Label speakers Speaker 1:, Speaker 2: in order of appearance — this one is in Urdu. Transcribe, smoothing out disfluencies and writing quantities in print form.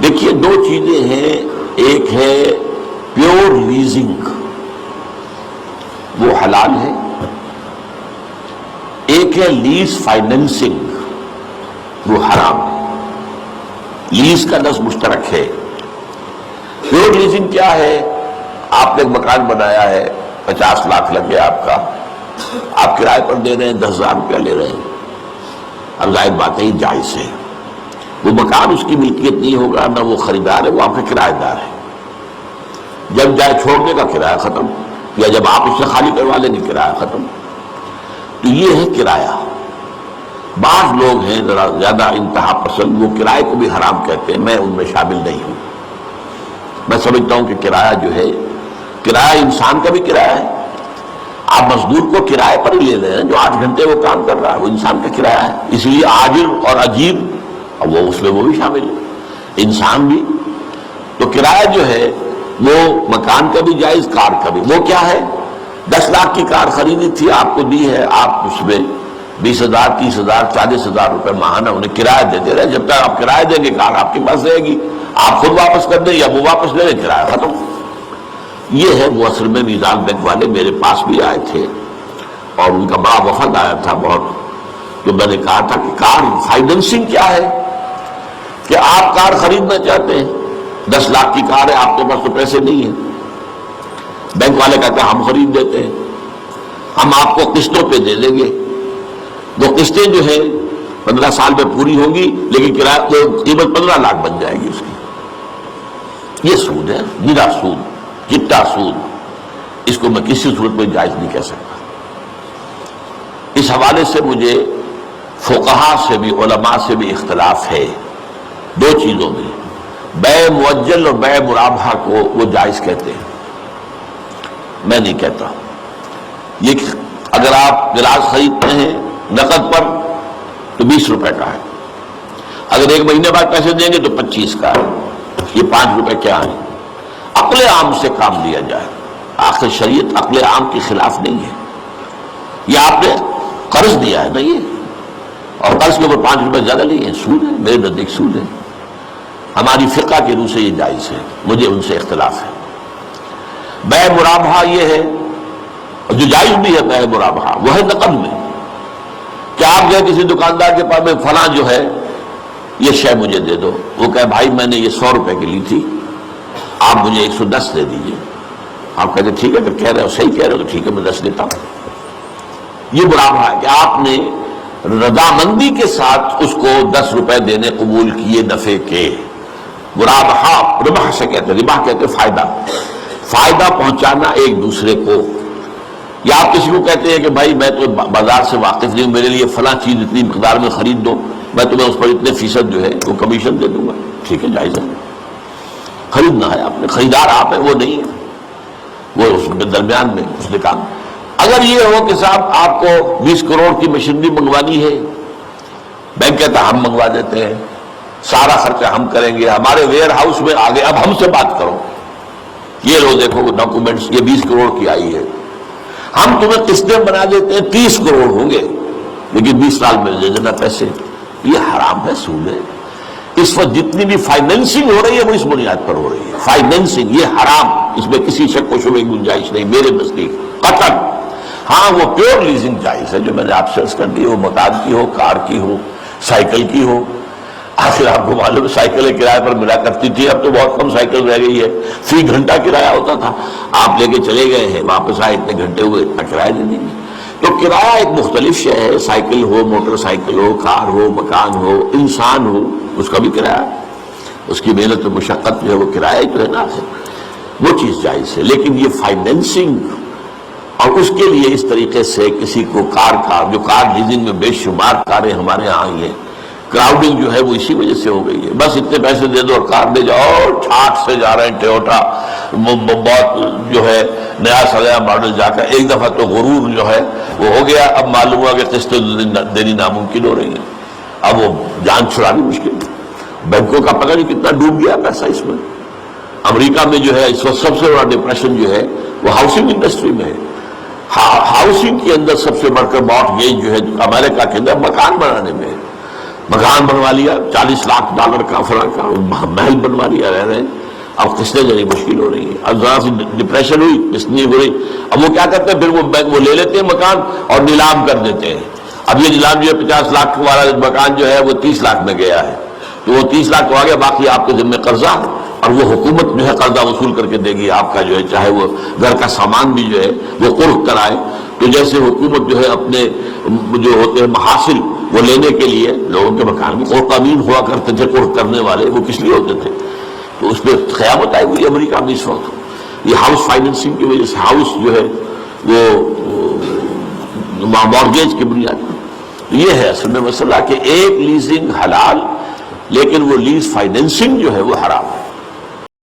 Speaker 1: دیکھیے دو چیزیں ہیں، ایک ہے پیور لیزنگ، وہ حلال ہے، ایک ہے لیز فائنینسنگ، وہ حرام ہے۔ لیز کا لفظ مشترک ہے۔ پیور لیزنگ کیا ہے؟ آپ نے ایک مکان بنایا ہے، 50 لاکھ لگ گیا آپ کا، آپ کرائے پر دے رہے ہیں، 10,000 روپیہ لے رہے ہیں۔ اب ظاہر بات ہے یہ جائز ہے، وہ مکان اس کی ملکیت نہیں ہوگا، نہ وہ خریدار ہے، وہ آپ کا کرایہ دار ہے۔ جب جائے چھوڑنے کا کرایہ ختم، یا جب آپ اس سے خالی کروا لیں گے کرایہ ختم۔ تو یہ ہے کرایہ۔ بعض لوگ ہیں ذرا زیادہ انتہا پسند، وہ کرائے کو بھی حرام کہتے ہیں، میں ان میں شامل نہیں ہوں۔ میں سمجھتا ہوں کہ کرایہ جو ہے، کرایہ انسان کا بھی کرایہ ہے۔ آپ مزدور کو کرائے پر ہی لے رہے ہیں، جو 8 گھنٹے وہ کام کر رہا ہے وہ انسان کا کرایہ ہے، اس لیے عاجل اور اجیر اور وہ اس میں وہ بھی شامل ہے، انسان بھی۔ تو کرایہ جو ہے وہ مکان کا بھی جائز، کار کا بھی۔ وہ کیا ہے؟ 10 لاکھ کی کار خریدی تھی، آپ کو دی ہے، آپ اس میں 20,000 30,000 40,000 روپے ماہانہ انہیں کرایہ دیتے رہے، جب تک آپ کرایہ دیں گے کار آپ کے پاس رہے گی، آپ خود واپس کر دیں یا وہ واپس لے لیں، کرایہ ختم۔ یہ ہے وہ اصل میں میزان بینک والے میرے پاس بھی آئے تھے اور ان کا بڑا وفد آیا تھا بہت، تو میں نے کہا تھا کہ کار فائنینسنگ کیا ہے؟ کہ آپ کار خریدنا چاہتے ہیں، 10 لاکھ کی کار ہے، آپ کے پاس تو پیسے نہیں ہیں، بینک والے کہتے ہیں ہم خرید دیتے ہیں، ہم آپ کو قسطوں پہ دے دیں گے، وہ قسطیں جو ہیں 15 سال میں پوری ہوں گی، لیکن کرایہ قیمت 15 لاکھ بن جائے گی اس کی۔ یہ سود ہے، نرا سود، چٹا سود، اس کو میں کسی صورت میں جائز نہیں کہہ سکتا۔ اس حوالے سے مجھے فقہا سے بھی، علماء سے بھی اختلاف ہے دو چیزوں میں، بیع مؤجل اور بیع مرابحہ کو وہ جائز کہتے ہیں، میں نہیں کہتا۔ یہ اگر آپ گلاس خریدتے ہیں نقد پر تو 20 روپے کا ہے، اگر 1 مہینے بعد پیسے دیں گے تو 25 کا ہے، یہ 5 روپے کیا ہے؟ عقل عام سے کام لیا جائے، آخر شریعت عقل عام کے خلاف نہیں ہے۔ یہ آپ نے قرض دیا ہے نا، یہ اور قرض کے اوپر 5 روپے زیادہ نہیں ہے، سود ہے، میرے نزدیک سود ہے۔ ہماری فقہ کی روح سے یہ جائز ہے، مجھے ان سے اختلاف ہے۔ بیع مرابحہ یہ ہے، جو جائز بھی ہے بیع مرابحہ، وہ ہے نقد میں، کہ آپ گئے کسی دکاندار کے پاس میں فلاں جو ہے یہ شے مجھے دے دو، وہ کہے بھائی میں نے یہ 100 روپے کی لی تھی، آپ مجھے 110 دے دیجئے۔ آپ کہتے ٹھیک ہے، اگر کہہ رہے ہو صحیح کہہ رہے ہو تو ٹھیک ہے میں 10 دیتا ہوں۔ یہ مرابحہ ہے کہ آپ نے رضامندی کے ساتھ اس کو 10 روپے دینے قبول کیے نفع کے۔ مرابحہ ربح سے کہتے ہیں، ربح کہتے ہیں فائدہ پہنچانا ایک دوسرے کو۔ یا آپ کسی کو کہتے ہیں کہ بھائی میں تو بازار سے واقف نہیں ہوں، میرے لیے فلاں چیز اتنی مقدار میں خرید دو، میں تمہیں اس پر اتنے فیصد جو ہے وہ کمیشن دے دوں گا، ٹھیک ہے جائز ہے۔ خریدنا ہے آپ نے، خریدار آپ ہیں وہ نہیں ہے، وہ اس کے درمیان میں اس نے کام۔ اگر یہ ہو کہ صاحب آپ کو 20 کروڑ کی مشینری منگوانی ہے، بینک کہتا ہم منگوا دیتے ہیں، سارا خرچہ ہم کریں گے، ہمارے ویئر ہاؤس میں آگے، اب ہم سے بات کرو، یہ لو دیکھو ڈاکومنٹس، یہ 20 کروڑ کی آئی ہے، ہم تمہیں قسطیں بنا دیتے ہیں 30 کروڑ ہوں گے، لیکن 20 سال میں دے دینا پیسے۔ یہ حرام ہے، سود ہے۔ اس وقت جتنی بھی فائنینسنگ ہو رہی ہے وہ اس بنیاد پر ہو رہی ہے، فائنینسنگ، یہ حرام، اس میں کسی شک و شبہ کی گنجائش نہیں میرے نزدیک قطعاً۔ ہاں وہ پیور لیزنگ جائز ہے جو میں نے آپ سے عرض کر دی، وہ مکان کی ہو، کار کی ہو، سائیکل کی ہو۔ آخر آپ کو معلوم ہے سائیکلیں کرائے پر ملا کرتی تھی، اب تو بہت کم سائیکل رہ گئی ہے، فی گھنٹہ کرایہ ہوتا تھا، آپ لے کے چلے گئے ہیں، واپس آئے اتنے گھنٹے ہوئے، اتنا کرایہ دے دیں گے۔ تو کرایہ ایک مختلف شے ہے، سائیکل ہو، موٹر سائیکل ہو، کار ہو، مکان ہو، انسان ہو، اس کا بھی کرایہ، اس کی محنت و مشقت جو ہے وہ کرایہ جو ہے نا، وہ چیز جائز ہے۔ لیکن یہ فائنینسنگ اور اس کے لیے اس طریقے سے کسی کو کار کا، جو کار لیزنگ میں بے شمار کاریں ہمارے یہاں آئی ہیں، کراؤڈنگ جو ہے وہ اسی وجہ سے ہو گئی ہے، بس اتنے پیسے دے دو اور کار دے جاؤ، ٹھاٹ سے جا رہے ہیں ٹویوٹا، بہت جو ہے نیا سنیا ماڈل جا کر، ایک دفعہ تو غرور جو ہے وہ ہو گیا، اب معلوم ہوا کہ قسطیں دینی ناممکن ہو رہی ہیں، اب وہ جان چھڑانی مشکل ہے۔ بینکوں کا پتہ نہیں کتنا ڈوب گیا پیسہ اس میں۔ امریکہ میں جو ہے اس وقت سب سے بڑا ڈپریشن جو ہے وہ ہاؤسنگ انڈسٹری میں ہے۔ ہاؤسنگ کے اندر سب سے بڑھ کر موت یہ جو ہے امریکہ کے اندر مکان بنانے میں ہے۔ مکان بنوا لیا $40 لاکھ کا فلاں کا محل بنوا لیا، رہ رہے ہیں، اب قسطیں دینی مشکل ہو رہی ہے، اب ذرا سی ڈپریشن ہوئی قسطیں ہو رہی، اب وہ کیا کرتے ہیں پھر وہ بینک وہ لے لیتے ہیں مکان اور نیلام کر دیتے ہیں۔ اب یہ نیلام جو ہے 50 لاکھ والا مکان جو ہے وہ 30 لاکھ میں گیا ہے، تو وہ 30 لاکھ تو آ گیا، باقی آپ کے ذمہ قرضہ، اور وہ حکومت جو ہے قرضہ وصول کر کے دے گی آپ کا جو ہے، چاہے وہ گھر کا سامان بھی جو ہے وہ قرض کرائے۔ تو جیسے حکومت جو ہے اپنے جو ہوتے ہیں محاصل وہ لینے کے لیے لوگوں کے مکان میں قرقامین ہوا کرتے تھے، قرض کرنے والے، وہ کس لیے ہوتے تھے؟ تو اس پہ قیامت آئی ہوئی امریکہ میں اس وقت، یہ ہاؤس فائننسنگ کی وجہ سے، ہاؤس جو ہے وہ مارگیج کی بنیاد پر۔ یہ ہے اصل میں مسئلہ کہ ایک لیزنگ حلال، لیکن وہ لیز فائننسنگ جو ہے وہ حرام ہے۔